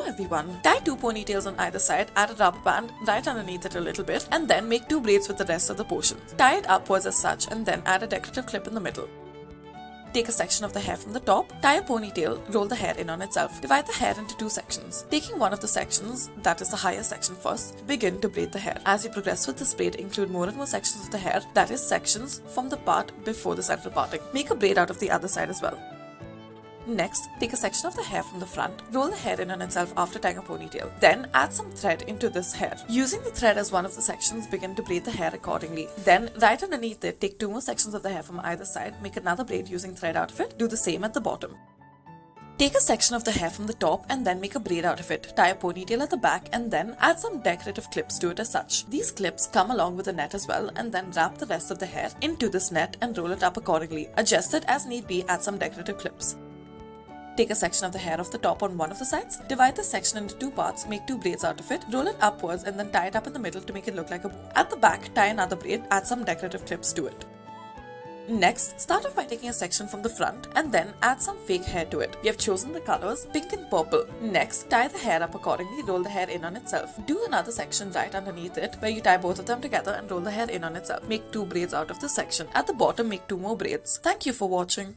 everyone. Tie 2 ponytails on either side, add a rubber band right underneath it a little bit, and then make 2 braids with the rest of the portion. Tie it upwards as such, and then add a decorative clip in the middle. Take a section of the hair from the top, tie a ponytail, roll the hair in on itself. Divide the hair into 2 sections. Taking one of the sections, that is the higher section first, begin to braid the hair. As you progress with this braid, include more and more sections of the hair, that is sections from the part before the central parting. Make a braid out of the other side as well. Next, take a section of the hair from the front, roll the hair in on itself after tying a ponytail. Then add some thread into this hair. Using the thread as one of the sections, begin to braid the hair accordingly. Then, right underneath it, take 2 more sections of the hair from either side, make another braid using thread out of it. Do the same at the bottom. Take a section of the hair from the top and then make a braid out of it. Tie a ponytail at the back and then add some decorative clips to it as such. These clips come along with the net as well, and then wrap the rest of the hair into this net and roll it up accordingly. Adjust it as need be, add some decorative clips. Take a section of the hair off the top on one of the sides, divide the section into 2 parts, make 2 braids out of it, roll it upwards and then tie it up in the middle to make it look like a bow. At the back, tie another braid, add some decorative clips to it. Next, start off by taking a section from the front and then add some fake hair to it. We have chosen the colors pink and purple. Next, tie the hair up accordingly, roll the hair in on itself. Do another section right underneath it where you tie both of them together and roll the hair in on itself. Make 2 braids out of this section. At the bottom, make 2 more braids. Thank you for watching.